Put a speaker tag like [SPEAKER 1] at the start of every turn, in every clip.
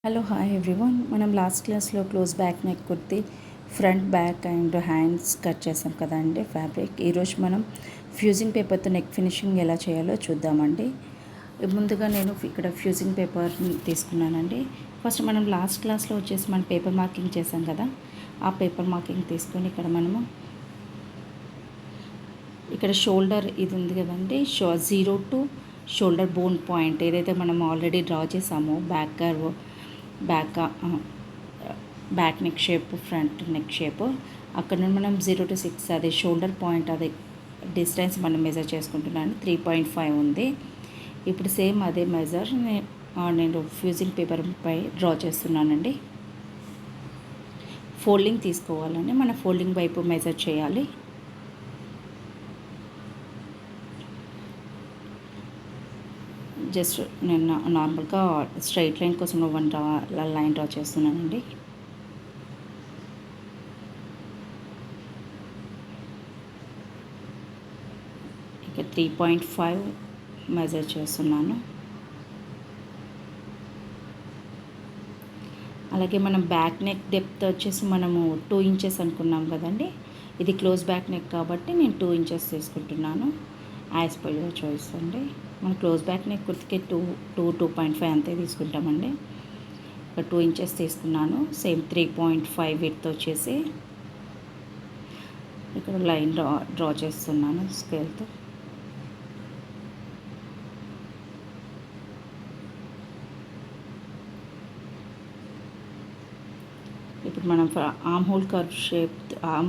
[SPEAKER 1] Hello hi everyone. మనం last క్లాస్లో close back neck kurti front back and hands cut చేసాం కదండి ఫ్యాబ్రిక్. ఈరోజు మనం ఫ్యూజింగ్ పేపర్తో నెక్ ఫినిషింగ్ ఎలా చేయాలో చూద్దామండి. ముందుగా నేను ఇక్కడ ఫ్యూజింగ్ పేపర్ తీసుకున్నానండి. ఫస్ట్ మనం లాస్ట్ క్లాస్లో వచ్చేసి మనం పేపర్ మార్కింగ్ చేసాం కదా, ఆ పేపర్ మార్కింగ్ తీసుకొని ఇక్కడ మనము ఇక్కడ షోల్డర్ ఇది ఉంది కదండి, 0 to షోల్డర్ బోన్ పాయింట్ ఏదైతే మనం ఆల్రెడీ డ్రా చేసామో back curve, back back neck shape, front neck shape, అక్కడ నుండి మనం 0 to 6 అది షోల్డర్ పాయింట్, అది డిస్టెన్స్ మనం మెజర్ చేసుకుంటున్నాను. 3.5 ఉంది. ఇప్పుడు సేమ్ అదే మెజర్ నేను ఫ్యూజింగ్ పేపర్ పై డ్రా చేస్తున్నానండి. ఫోల్డింగ్ తీసుకోవాలండి, మన ఫోల్డింగ్ వైపు మెజర్ చేయాలి. జస్ట్ నేను నార్మల్గా స్ట్రైట్ లైన్ కోసం లైన్ డ్రా చేస్తున్నానండి. ఇక 3.5 మెజర్ చేస్తున్నాను. అలాగే మనం బ్యాక్ నెక్ డెప్త్ వచ్చేసి మనము 2 inches అనుకున్నాం కదండి. ఇది క్లోజ్ బ్యాక్ నెక్ కాబట్టి నేను 2 inches తీసుకుంటున్నాను. యాజ్ పర్ యువర్ చాయిస్ అండి. మన క్లోజ్ బ్యాక్ నెక్ కుర్తికి 2.5 అంతే తీసుకుంటామండి. ఒక 2 inches తీసుకున్నాను. సేమ్ 3.5 విడ్త్ వచ్చేసి ఇక్కడ లైన్ డ్రా చేస్తున్నాను స్కేల్తో. ఇప్పుడు మనం ఆర్మ్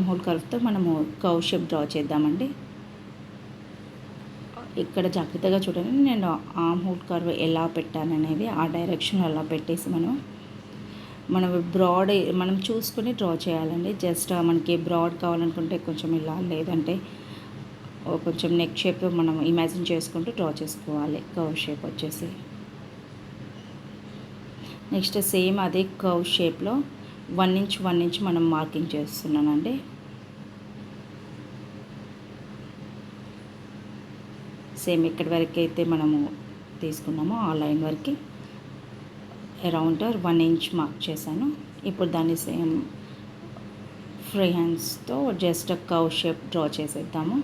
[SPEAKER 1] హోల్ కర్వ్తో మనము కర్వ్ షేప్ డ్రా చేద్దామండి. ఇక్కడ జాగ్రత్తగా చూడండి, నేను ఆర్మ్ హోల్ కర్వ్ ఎలా పెట్టాననేది ఆ డైరెక్షన్ అలా పెట్టేసి మనం బ్రాడ్ మనం చూసుకొని డ్రా చేయాలండి. జస్ట్ మనకి బ్రాడ్ కావాలనుకుంటే కొంచెం ఇలా, లేదంటే కొంచెం నెక్ షేప్ మనం ఇమాజిన్ చేసుకుంటూ డ్రా చేసుకోవాలి. కర్వ్ షేప్ వచ్చేసి నెక్స్ట్ సేమ్ అదే కర్వ్ షేప్లో 1 inch మనం మార్కింగ్ చేస్తున్నానండి. సేమ్ ఎక్కడి వరకు అయితే మనము తీసుకున్నామో ఆ లైన్ వరకు అరౌండ్ 1 inch మార్క్ చేశాను. ఇప్పుడు దాన్ని సేమ్ ఫ్రీ హ్యాండ్స్తో జస్ట్ కర్వ్ షేప్ డ్రా చేసేద్దాము.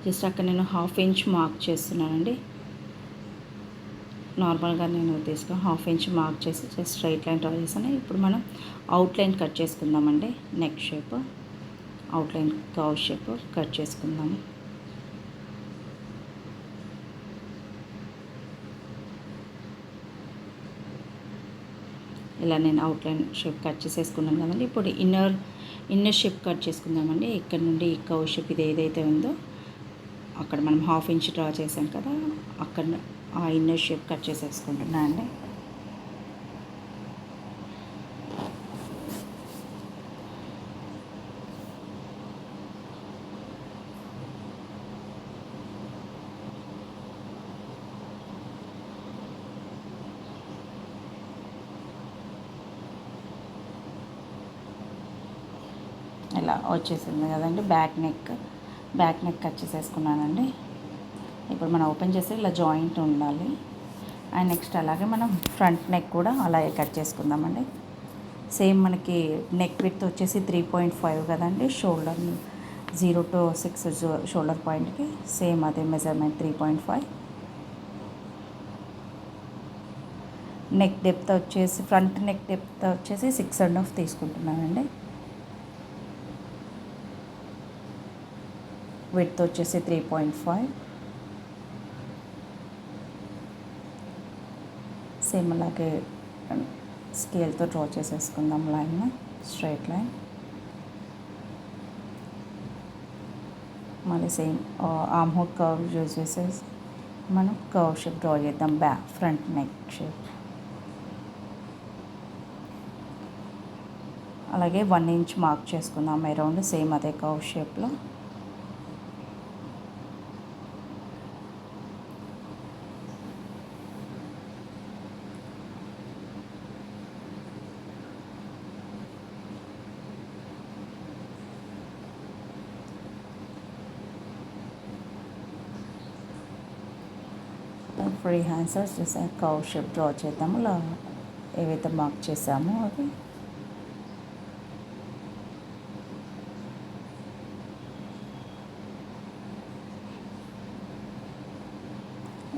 [SPEAKER 1] జస్ట్ అక్కడ నేను 1/2 inch మార్క్ చేస్తున్నానండి. నార్మల్గా నేను తీసుకొని 1/2 inch మార్క్ చేసి జస్ట్ స్ట్రైట్ లైన్ డ్రా చేశాను. ఇప్పుడు మనం అవుట్లైన్ కట్ చేసుకుందామండి. Neck shape outline curve shape cut చేసుకుందాము. ఇలా నేను అవుట్లైన్ షేప్ కట్ చేసేసుకున్నాను కదండి. ఇప్పుడు ఇన్నర్ షేప్ కట్ చేసుకుందామండి. ఇక్కడ నుండి ఈ కర్వ్ షేప్ ఇది ఏదైతే ఉందో అక్కడ మనం 1/2 inch డ్రా చేసాం కదా, అక్కడ ఆ ఇన్నర్ షేప్ కట్ చేసేసుకుంటున్నా అండి. ఇలా వచ్చేసింది కదండి. బ్యాక్ నెక్ కట్ చేసేసుకున్నానండి. ఇప్పుడు మనం ఓపెన్ చేస్తే ఇలా జాయింట్ ఉండాలి. అండ్ నెక్స్ట్ అలాగే మనం ఫ్రంట్ నెక్ కూడా అలాగే కట్ చేసుకుందామండి. సేమ్ మనకి నెక్ విడ్త్ వచ్చేసి 3.5 కదండి. షోల్డర్ 0 to 6 షోల్డర్ పాయింట్కి సేమ్ అదే మెజర్మెంట్ 3.5. నెక్ డెప్త్ వచ్చేసి ఫ్రంట్ నెక్ డెప్త్ వచ్చేసి 6.5 తీసుకుంటున్నానండి. విడ్త్ వచ్చేసి 3.5. సేమ్ అలాగే స్కేల్తో డ్రా చేసేసుకుందాం లైన్, స్ట్రైట్ లైన్. మళ్ళీ same arm hole curve use చేసేసి మనం కర్వ్ షేప్ డ్రా చేద్దాం. ఫ్రంట్ నెక్ షేప్ అలాగే 1 inch మార్క్ చేసుకుందాం అరౌండ్ సేమ్ అదే కర్వ్ షేప్లో. Free hands just curve shape draw చేద్దాము. ఇలా ఏవైతే మార్క్ చేసామో అవి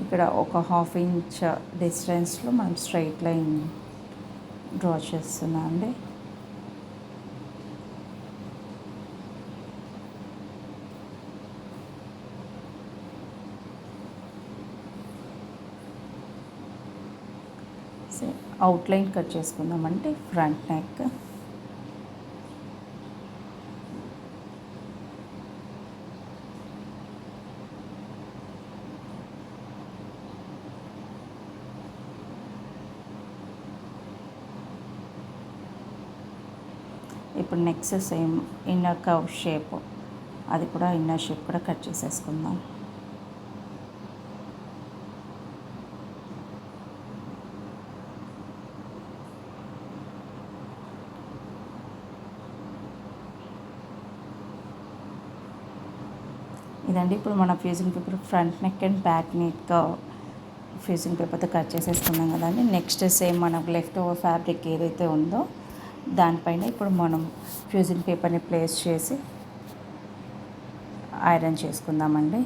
[SPEAKER 1] ఇక్కడ ఒక 1/2 ఇంచ్ డిస్టెన్స్లో మనం స్ట్రైట్ లైన్ డ్రా చేస్తున్నాం అండి. అవుట్లైన్ కట్ చేసుకుందామంటే ఫ్రంట్ నెక్, ఇప్పుడు next same inner curve shape, అది కూడా ఇన్నర్ షేప్ కూడా కట్ చేసేసుకుందాం. ఇదండి ఇప్పుడు మన fusing paper front neck and back neck fusing పేపర్తో కట్ చేసేసుకున్నాం కదండి. నెక్స్ట్ సేమ్ మనకు లెఫ్ట్ ఓవర్ ఫ్యాబ్రిక్ ఏదైతే ఉందో దానిపైన ఇప్పుడు మనం ఫ్యూజింగ్ పేపర్ని ప్లేస్ చేసి ఐరన్ చేసుకుందామండి.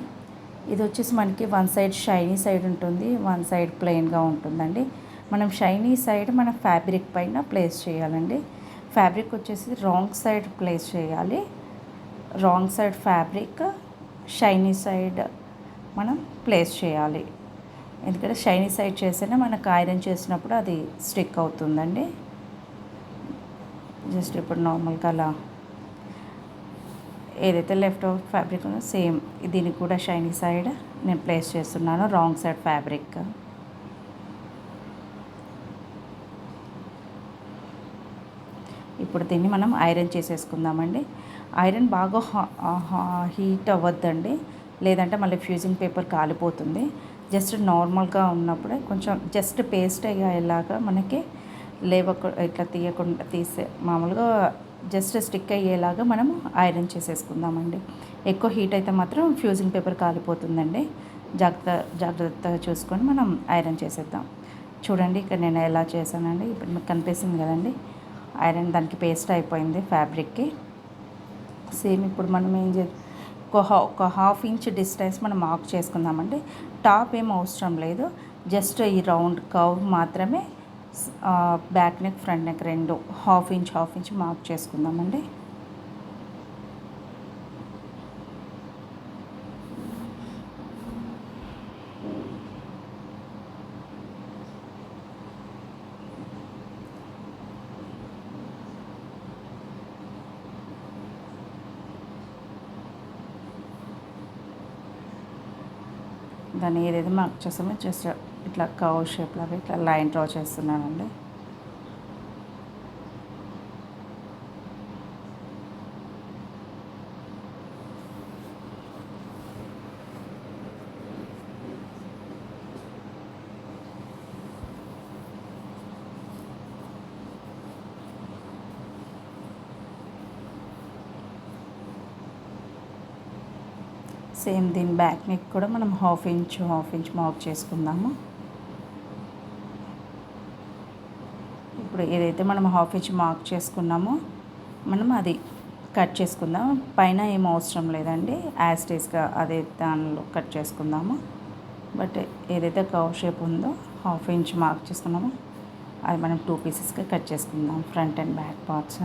[SPEAKER 1] ఇది వచ్చేసి మనకి వన్ సైడ్ షైనీ సైడ్ ఉంటుంది, వన్ సైడ్ ప్లెయిన్గా ఉంటుందండి. మనం షైనీ సైడ్ మన ఫ్యాబ్రిక్ పైన ప్లేస్ చేయాలండి. ఫ్యాబ్రిక్ వచ్చేసి రాంగ్ సైడ్ ప్లేస్ చేయాలి. Wrong side fabric, shiny side మనం ప్లేస్ చేయాలి. ఎందుకంటే షైనీ సైడ్ చేస్తేనే మనకు ఐరన్ చేసినప్పుడు అది స్టిక్ అవుతుందండి. జస్ట్ ఇప్పుడు నార్మల్గా అలా ఏదైతే లెఫ్ట్ ఓవర్ ఫ్యాబ్రిక్ ఉందో సేమ్ దీనికి కూడా షైనీ సైడ్ నేను ప్లేస్ చేస్తున్నాను, రాంగ్ సైడ్ ఫ్యాబ్రిక్. ఇప్పుడు దీన్ని మనం ఐరన్ చేసేసుకుందామండి. ఐరన్ బాగా హీట్ అవ్వద్దండి, లేదంటే మళ్ళీ ఫ్యూజింగ్ పేపర్ కాలిపోతుంది. జస్ట్ నార్మల్గా ఉన్నప్పుడే కొంచెం జస్ట్ పేస్ట్ అయ్యేలాగా మనకి ఇట్లా తీసే మామూలుగా జస్ట్ స్టిక్ అయ్యేలాగా మనము ఐరన్ చేసేసుకుందామండి. ఎక్కువ హీట్ అయితే మాత్రం ఫ్యూజింగ్ పేపర్ కాలిపోతుందండి. జాగ్రత్తగా చూసుకొని మనం ఐరన్ చేసేద్దాం. చూడండి ఇక్కడ నేను ఎలా చేశానండి. ఇప్పుడు మీకు కనిపిస్తుంది కదండి, ఐరన్ దానికి పేస్ట్ అయిపోయింది ఫ్యాబ్రిక్కి. సేమ్ ఇప్పుడు మనం ఒక 1/2 ఇంచ్ డిస్టెన్స్ మనం మార్క్ చేసుకుందామండి. టాప్ ఏం అవసరం లేదు, జస్ట్ ఈ రౌండ్ కర్వ్ మాత్రమే. బ్యాక్ నెక్ ఫ్రంట్ నెక్ రెండు 1/2 ఇంచ్ మార్క్ చేసుకుందామండి. దాన్ని ఏదైతే మార్క్ చేస్తామో జస్ట్ ఇట్లా కర్వ్ షేప్ లాగా ఇట్లా లైన్ డ్రా చేస్తున్నానండి. సేమ్ దీని బ్యాక్ నెక్ కూడా మనం 1/2 ఇంచ్ మార్క్ చేసుకుందాము. ఇప్పుడు ఏదైతే మనం 1/2 ఇంచ్ మార్క్ చేసుకున్నామో మనం అది కట్ చేసుకుందాం. పైన ఏం అవసరం లేదండి, యాజ్ టీస్గా అదే దానిలో కట్ చేసుకుందాము. బట్ ఏదైతే కర్వ్ షేప్ ఉందో 1/2 ఇంచ్ మార్క్ చేసుకున్నామో అది మనం 2 పీసెస్గా కట్ చేసుకుందాం, ఫ్రంట్ అండ్ బ్యాక్ పార్ట్స్.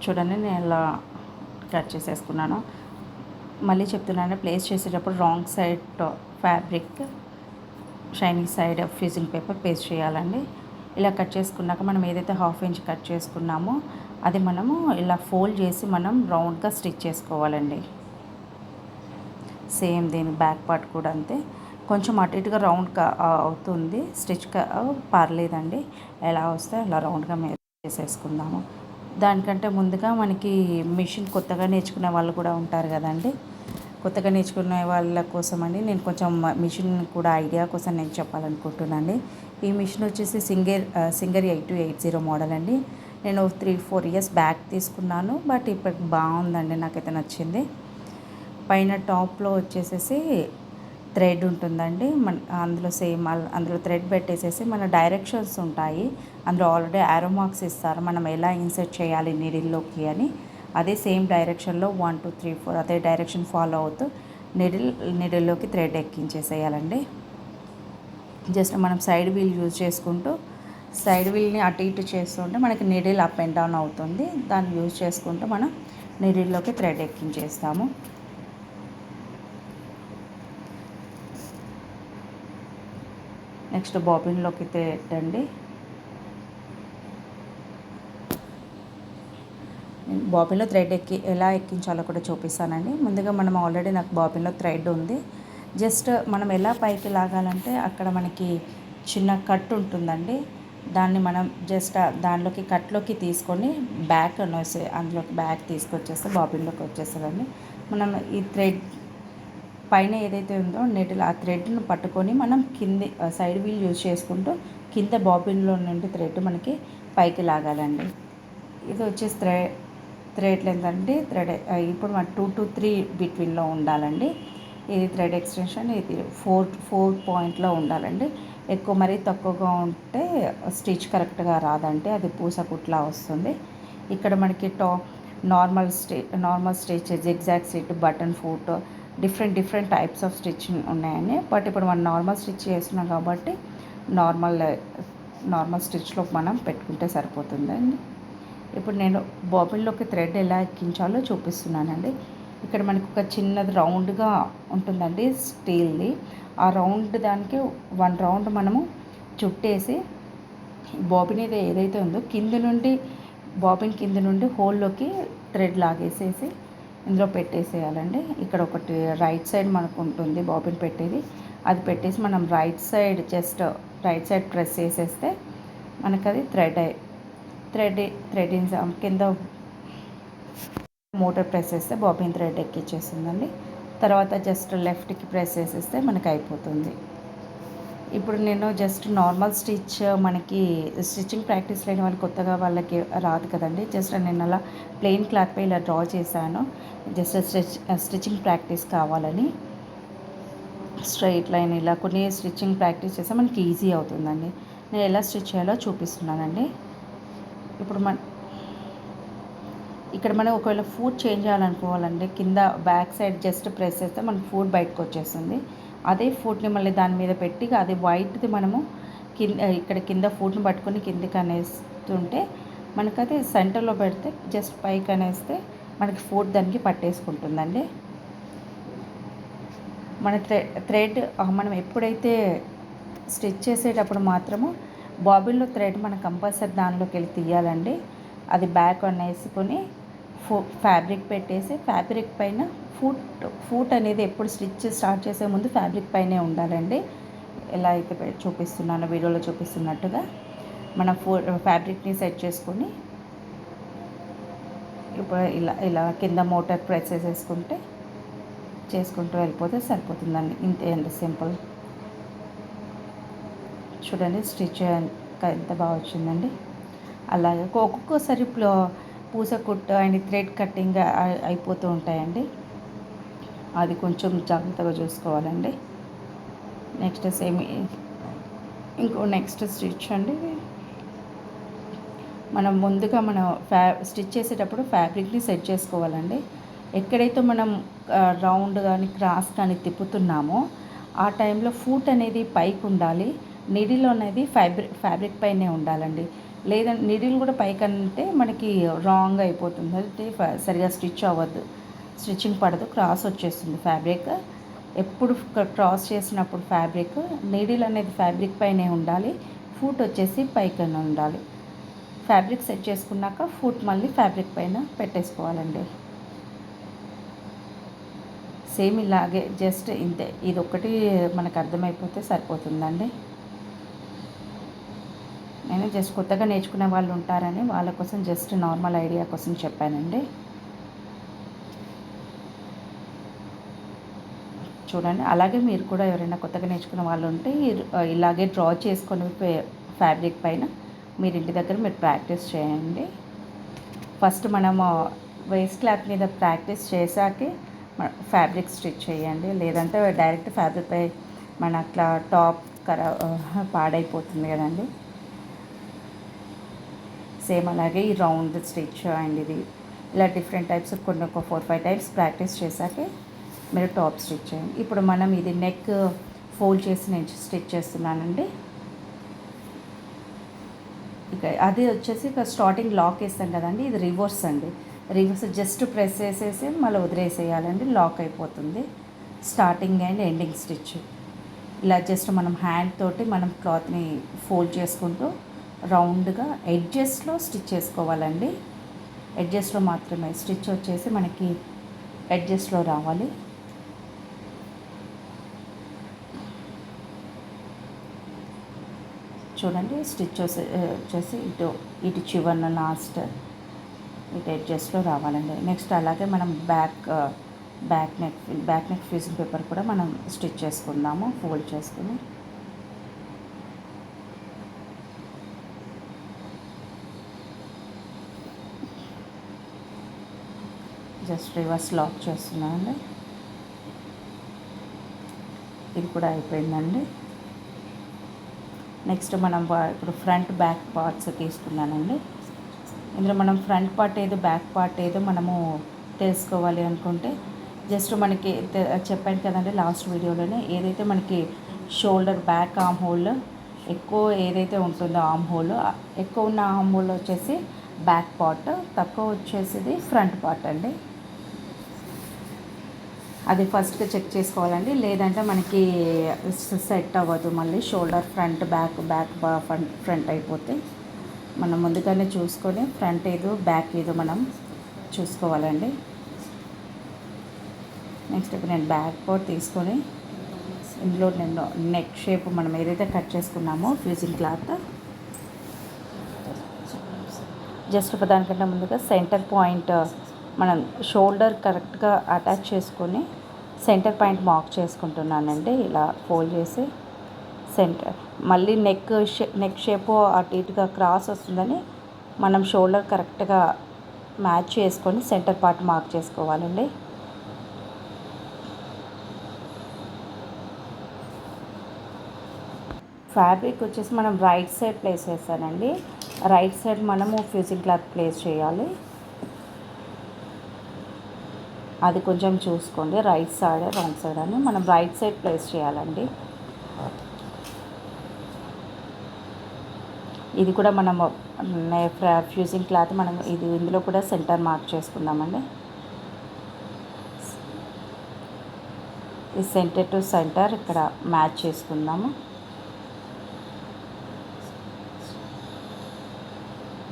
[SPEAKER 1] చూడండి నేను ఇలా కట్ చేసేసుకున్నాను. మళ్ళీ చెప్తున్నాను, ప్లేస్ చేసేటప్పుడు wrong side fabric, shiny side fusing paper paste చేయాలండి. ఇలా కట్ చేసుకున్నాక మనం ఏదైతే 1/2 ఇంచ్ కట్ చేసుకున్నామో అది మనము ఇలా ఫోల్డ్ చేసి మనం రౌండ్గా స్టిచ్ చేసుకోవాలండి. సేమ్ దీని బ్యాక్ పార్ట్ కూడా అంతే, కొంచెం అటు ఇటుగా రౌండ్గా అవుతుంది స్టిచ్, పర్లేదండి. ఎలా వస్తే అలా రౌండ్గా చేసేసుకుందాము. దానికంటే ముందుగా మనకి మిషన్ కొత్తగా నేర్చుకునే వాళ్ళు కూడా ఉంటారు కదండి, కొత్తగా నేర్చుకునే వాళ్ళ కోసం అని నేను కొంచెం మిషన్ కూడా ఐడియా కోసం నేను చెప్పాలనుకుంటున్నాను. ఈ మిషన్ వచ్చేసి సింగర్ 8280 మోడల్ అండి. నేను 3-4 ఇయర్స్ బ్యాక్ తీసుకున్నాను. బట్ ఇప్పటికి బాగుందండి, నాకైతే నచ్చింది. పైన టాప్లో వచ్చేసేసి థ్రెడ్ ఉంటుందండి. అందులో అందులో థ్రెడ్ పెట్టేసేసి మన డైరెక్షన్స్ ఉంటాయి. అందులో ఆల్రెడీ యారో మార్క్స్ ఇస్తారు, మనం ఎలా ఇన్సర్ట్ చేయాలి నీడిల్లోకి అని. అదే సేమ్ డైరెక్షన్లో 1 2 3 4 అదే డైరెక్షన్ ఫాలో అవుతూ నీడిల్లోకి థ్రెడ్ ఎక్కించేసేయాలండి. జస్ట్ మనం సైడ్ వీల్ యూజ్ చేసుకుంటూ సైడ్ వీల్ని అటు ఇటు చేస్తుంటే మనకి నీడిల్ అప్ అండ్ డౌన్ అవుతుంది. దాన్ని యూజ్ చేసుకుంటూ మనం నీడిల్లోకి థ్రెడ్ ఎక్కించేస్తాము. నెక్స్ట్ బాబిన్లోకి థ్రెడ్ అండి. బాబిన్లో థ్రెడ్ ఎలా ఎక్కించాలో కూడా చూపిస్తానండి. ముందుగా మనం ఆల్రెడీ నాకు బాబిన్లో థ్రెడ్ ఉంది. జస్ట్ మనం ఎలా పైకి లాగాలంటే అక్కడ మనకి చిన్న కట్ ఉంటుందండి. దాన్ని మనం జస్ట్ దానిలోకి కట్లోకి తీసుకొని బ్యాక్ అనేసి అందులోకి బ్యాక్ తీసుకొచ్చేస్తే బాబిన్లోకి వచ్చేస్తుందండి. మనం ఈ థ్రెడ్ పైన ఏదైతే ఉందో నీడిల్ ఆ థ్రెడ్ను పట్టుకొని మనం కింది సైడ్ వీల్ యూజ్ చేసుకుంటూ కింద బాబిన్లో నుండి థ్రెడ్ మనకి పైకి లాగాలండి. ఇది వచ్చేసి థ్రెడ్ లెంత్ అండి. ఇప్పుడు మన 2 to 3 బిట్వీన్లో ఉండాలండి. ఇది థ్రెడ్ ఎక్స్టెన్షన్. ఇది 4 పాయింట్లో ఉండాలండి. ఎక్కువ మరీ తక్కువగా ఉంటే స్టిచ్ కరెక్ట్గా రాదంటే అది పూసకుట్లా వస్తుంది. ఇక్కడ మనకి normal stitch, zigzag stitch, button foot, different types off stitching ఉన్నాయండి. బట్ ఇప్పుడు మనం నార్మల్ స్టిచ్ చేస్తున్నాం కాబట్టి నార్మల్ స్టిచ్లో మనం పెట్టుకుంటే సరిపోతుందండి. ఇప్పుడు నేను బాబిన్లోకి థ్రెడ్ ఎలా ఎక్కించాలో చూపిస్తున్నానండి. ఇక్కడ మనకు ఒక చిన్నది రౌండ్గా ఉంటుందండి స్టీల్ది. ఆ రౌండ్ దానికి 1 రౌండ్ మనము చుట్టేసి బాబిన్ ఏదైతే ఉందో బాబిన్ కింద నుండి హోల్లోకి థ్రెడ్ లాగేసేసి ఇందులో పెట్టేసేయాలండి. ఇక్కడ ఒకటి రైట్ సైడ్ మనకు ఉంటుంది బాబిన్ పెట్టేది. అది పెట్టేసి మనం రైట్ సైడ్ ప్రెస్ చేసేస్తే మనకు అది థ్రెడ్ కింద మోటార్ ప్రెస్ చేస్తే బాబిన్ థ్రెడ్ ఎక్కిచ్చేస్తుందండి. తర్వాత జస్ట్ లెఫ్ట్కి ప్రెస్ చేసేస్తే మనకి అయిపోతుంది. ఇప్పుడు నేను జస్ట్ నార్మల్ మనకి స్టిచ్చింగ్ ప్రాక్టీస్ లేని వాళ్ళు కొత్తగా వాళ్ళకి రాదు కదండి. జస్ట్ నేను అలా ప్లెయిన్ క్లాత్పై ఇలా డ్రా చేశాను. జస్ట్ స్టిచ్చింగ్ ప్రాక్టీస్ కావాలని స్ట్రైట్ లైన్ ఇలా కొన్ని స్టిచ్చింగ్ ప్రాక్టీస్ చేస్తే మనకి ఈజీ అవుతుందండి. నేను ఎలా స్టిచ్ చేయాలో చూపిస్తున్నానండి. ఇప్పుడు ఇక్కడ మనం ఒకవేళ ఫుట్ చేంజ్ చేయాలనుకోవాలండి, కింద బ్యాక్ సైడ్ జస్ట్ ప్రెస్ చేస్తే మనకు ఫుట్ బయటకు వచ్చేస్తుంది. అదే ఫుట్ని మళ్ళీ దాని మీద పెట్టి అది వైట్ది మనము కింద ఫుట్ని పట్టుకొని కిందికి అనేస్తుంటే మనకు అది సెంటర్లో పెడితే జస్ట్ పైకి అనేస్తే మనకి ఫుట్ దానికి పట్టేసుకుంటుందండి. మన థ్రెడ్ మనం ఎప్పుడైతే స్టిచ్ చేసేటప్పుడు మాత్రము బాబిన్లో థ్రెడ్ మనం కంపల్సరీ దానిలోకి వెళ్ళి తీయాలండి. అది బ్యాక్ అనేసుకొని ఫ్యాబ్రిక్ పెట్టేసి ఫ్యాబ్రిక్ పైన ఫుట్ అనేది ఎప్పుడు స్టిచ్ స్టార్ట్ చేసే ముందు ఫ్యాబ్రిక్ పైనే ఉండాలండి. ఎలా అయితే చూపిస్తున్నానో వీడియోలో చూపిస్తున్నట్టుగా మన ఫ్యాబ్రిక్ని సెట్ చేసుకొని ఇప్పుడు ఇలా కింద మోటార్ ప్రెస్ చేసుకుంటూ వెళ్ళిపోతే సరిపోతుందండి. ఇంతే అండి, సింపుల్. చూడండి స్టిచ్ ఎంత బాగా వచ్చిందండి. అలాగే ఒక్కొక్కసారి పూస కుట్టు అండ్ థ్రెడ్ కటింగ్ అయిపోతూ ఉంటాయండి. అది కొంచెం జాగ్రత్తగా చూసుకోవాలండి. నెక్స్ట్ నెక్స్ట్ స్టిచ్ అండి. మనం ముందుగా స్టిచ్ చేసేటప్పుడు ఫ్యాబ్రిక్ని సెట్ చేసుకోవాలండి. ఎక్కడైతే మనం రౌండ్ కానీ క్రాస్ కానీ తిప్పుతున్నామో ఆ టైంలో ఫుట్ అనేది పైకి ఉండాలి. నీడిల్ అనేది ఫ్యాబ్రిక్ పైనే ఉండాలండి. లేదంటే నీడిల్ కూడా పైకి అంటే మనకి రాంగ్ అయిపోతుంది, అంటే సరిగా స్టిచ్చింగ్ పడదు, క్రాస్ వచ్చేస్తుంది ఫ్యాబ్రిక్. ఎప్పుడు క్రాస్ చేసినప్పుడు నీడిల్ అనేది ఫ్యాబ్రిక్ పైనే ఉండాలి, ఫుట్ వచ్చేసి పైకనే ఉండాలి. ఫ్యాబ్రిక్ సెట్ చేసుకున్నాక ఫుట్ మళ్ళీ ఫ్యాబ్రిక్ పైన పెట్టేసుకోవాలండి. సేమ్ ఇలాగే జస్ట్ ఇంతే. ఇది ఒకటి మనకు అర్థమైపోతే సరిపోతుందండి. నేను జస్ట్ కొత్తగా నేర్చుకునే వాళ్ళు ఉంటారని వాళ్ళ కోసం జస్ట్ నార్మల్ ఐడియా కోసం చెప్పానండి. చూడండి. అలాగే మీరు కూడా ఎవరైనా కొత్తగా నేర్చుకునే వాళ్ళు ఉంటే ఇలాగే డ్రా చేసుకొని ఫ్యాబ్రిక్ పైన మీరు ఇంటి దగ్గర మీరు ప్రాక్టీస్ చేయండి. ఫస్ట్ మనము వేస్ట్ క్లాత్ మీద ప్రాక్టీస్ చేశాకే ఫ్యాబ్రిక్ స్టిచ్ చేయండి. లేదంటే డైరెక్ట్ ఫ్యాబ్రిక్ పై మన అట్లా టాప్ పాడైపోతుంది కదండి. సేమ్ అలాగే ఈ రౌండ్ స్టిచ్ అండ్ ఇది ఇలా డిఫరెంట్ టైప్స్ కొన్ని ఒక 4-5 టైప్స్ ప్రాక్టీస్ చేశాకే మీరు టాప్ స్టిచ్ చేయండి. ఇప్పుడు మనం ఇది నెక్ ఫోల్డ్ చేసి నేను స్టిచ్ చేస్తున్నానండి. ఇక అది వచ్చేసి ఇక స్టార్టింగ్ లాక్ వేస్తాం కదండి, ఇది రివర్స్ అండి. రివర్స్ జస్ట్ ప్రెస్ చేసేసి మళ్ళీ వదిలేసేయాలండి, లాక్ అయిపోతుంది. స్టార్టింగ్ అండ్ ఎండింగ్ స్టిచ్ ఇలా జస్ట్ మనం హ్యాండ్ తోటి మనం క్లాత్ని ఫోల్డ్ చేసుకుంటూ రౌండ్గా ఎడ్జెస్లో స్టిచ్ చేసుకోవాలండి. ఎడ్జెస్లో మాత్రమే స్టిచ్ వచ్చేసి మనకి ఎడ్జెస్లో రావాలి. చూడండి స్టిచ్ వచ్చేసి ఇటు చివరన లాస్ట్ ఇటు ఎడ్జెస్లో రావాలండి. నెక్స్ట్ అలాగే మనం బ్యాక్ నెక్ ఫ్యూజింగ్ పేపర్ కూడా మనం స్టిచ్ చేసుకుందాము ఫోల్డ్ చేసుకుని. జస్ట్ రివర్స్ లాక్ చేస్తున్నానండి. ఇది కూడా అయిపోయిందండి. నెక్స్ట్ మనం ఇప్పుడు ఫ్రంట్ బ్యాక్ పార్ట్స్ తీసుకున్నానండి. ఇందులో మనం ఫ్రంట్ పార్ట్ ఏదో బ్యాక్ పార్ట్ ఏదో మనము తెలుసుకోవాలి అనుకుంటే జస్ట్ మనకి చెప్పాను కదండి లాస్ట్ వీడియోలోనే, ఏదైతే మనకి షోల్డర్ బ్యాక్ ఆర్మ్ హోల్ ఎక్కువ ఏదైతే ఉంటుందో ఆర్మ్ హోల్ ఎక్కువ ఉన్న ఆర్మ్ హోల్ వచ్చేసి బ్యాక్ పార్ట్, తక్కువ వచ్చేసి ఫ్రంట్ పార్ట్ అండి. అది ఫస్ట్గా చెక్ చేసుకోవాలండి. లేదంటే మనకి సెట్ అవ్వదు, మళ్ళీ షోల్డర్ ఫ్రంట్ బ్యాక్ ఫ్రంట్ అయిపోతే మనం ముందుగానే చూసుకొని ఫ్రంట్ ఏదో బ్యాక్ ఏదో మనం చూసుకోవాలండి. నెక్స్ట్ ఇప్పుడు నేను బ్యాక్ పార్ట్ తీసుకొని ఇందులో నేను నెక్ షేప్ మనం ఏదైతే కట్ చేసుకున్నామో ఫ్యూజింగ్ క్లాత్ జస్ట్ దానికంటే ముందుగా సెంటర్ పాయింట్ మనం షోల్డర్ కరెక్ట్గా అటాచ్ చేసుకొని సెంటర్ పాయింట్ మార్క్ చేసుకుంటున్నానండి. ఇలా ఫోల్డ్ చేసి సెంటర్ మళ్ళీ నెక్ షేప్ అటు ఇటుగా క్రాస్ వస్తుందని మనం షోల్డర్ కరెక్ట్గా మ్యాచ్ చేసుకొని సెంటర్ పార్ట్ మార్క్ చేసుకోవాలండి. ఫ్యాబ్రిక్ వచ్చేసి మనం రైట్ సైడ్ ప్లేస్ చేస్తానండి. రైట్ సైడ్ మనము ఫ్యూజింగ్ క్లాత్ ప్లేస్ చేయాలి. అది కొంచెం చూసుకోండి, రైట్ సైడ్ రాంగ్ సైడ్ అని మనం రైట్ సైడ్ ప్లేస్ చేయాలండి. ఇది కూడా మనము ఫ్యూజింగ్ క్లాత్ మనం ఇందులో కూడా సెంటర్ మార్క్ చేసుకుందామండి. ఈ సెంటర్ టు సెంటర్ ఇక్కడ మ్యాచ్ చేసుకుందాము.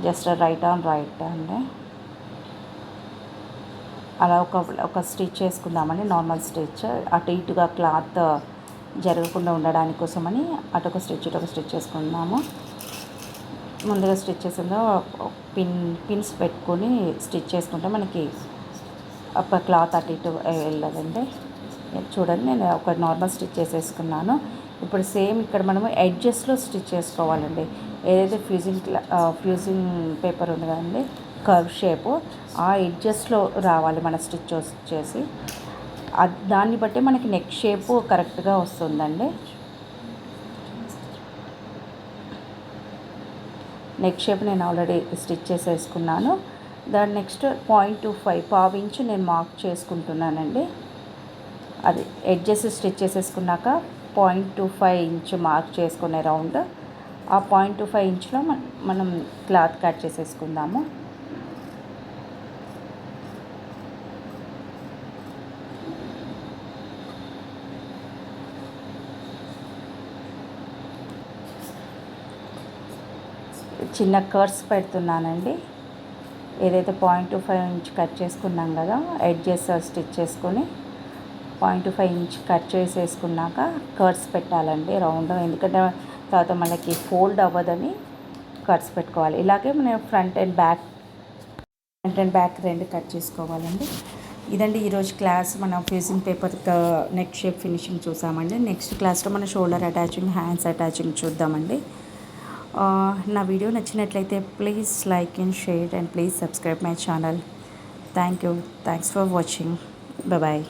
[SPEAKER 1] జస్ట్ రైట్ ఆన్ రైట్ అండి. అలా ఒక స్టిచ్ చేసుకుందామండి, నార్మల్ స్టిచ్. అటు ఇటుగా క్లాత్ జరగకుండా ఉండడానికి కోసమని అటు ఒక స్టిచ్ చేసుకుందాము. ముందుగా స్టిచ్ చేసిందో పిన్స్ పెట్టుకొని స్టిచ్ చేసుకుంటే మనకి ఒక క్లాత్ అటు ఇటు వెళ్ళదండి. చూడండి నేను ఒక నార్మల్ స్టిచ్ చేసేసుకున్నాను. ఇప్పుడు సేమ్ ఇక్కడ మనము ఎడ్జెస్లో స్టిచ్ చేసుకోవాలండి. ఏదైతే ఫ్యూజింగ్ పేపర్ ఉంది కదండి కర్వ్ షేప్, ఆ ఎడ్జెస్లో రావాలి మన స్టిచ్ వచ్చేసి. దాన్ని బట్టి మనకి నెక్ షేపు కరెక్ట్గా వస్తుందండి. నెక్ షేప్ నేను ఆల్రెడీ స్టిచ్ చేసేసుకున్నాను. దాని నెక్స్ట్ 0.25 పావించు నేను మార్క్ చేసుకుంటున్నానండి. అది ఎడ్జెస్ స్టిచ్ చేసేసుకున్నాక 0.25 ఇంచ్ మార్క్ చేసుకునే రౌండ్, ఆ 0.25 ఇంచ్లో మనం క్లాత్ కట్ చేసేసుకుందాము. చిన్న కర్వ్స్ పెడుతున్నానండి. ఏదైతే 0.25 ఇంచ్ కట్ చేసుకున్నాం కదా, ఎడ్జెస్ స్టిచ్ చేసుకొని 0.25 ఇంచ్ కట్ చేసేసుకున్నాక కర్వ్స్ పెట్టాలండి రౌండ్. ఎందుకంటే తర్వాత మనకి ఫోల్డ్ అవ్వదని కర్వ్స్ పెట్టుకోవాలి. ఇలాగే మనం ఫ్రంట్ అండ్ బ్యాక్ రెండు కట్ చేసుకోవాలండి. ఇదండి ఈరోజు క్లాస్. మనం facing paper neck shape finishing చూసామండి. నెక్స్ట్ క్లాస్లో మన షోల్డర్ అటాచింగ్, హ్యాండ్స్ అటాచింగ్ చూద్దామండి. నా వీడియో నచ్చినట్లయితే please like and share and please subscribe my channel. Thank you. Thanks for watching. Bye.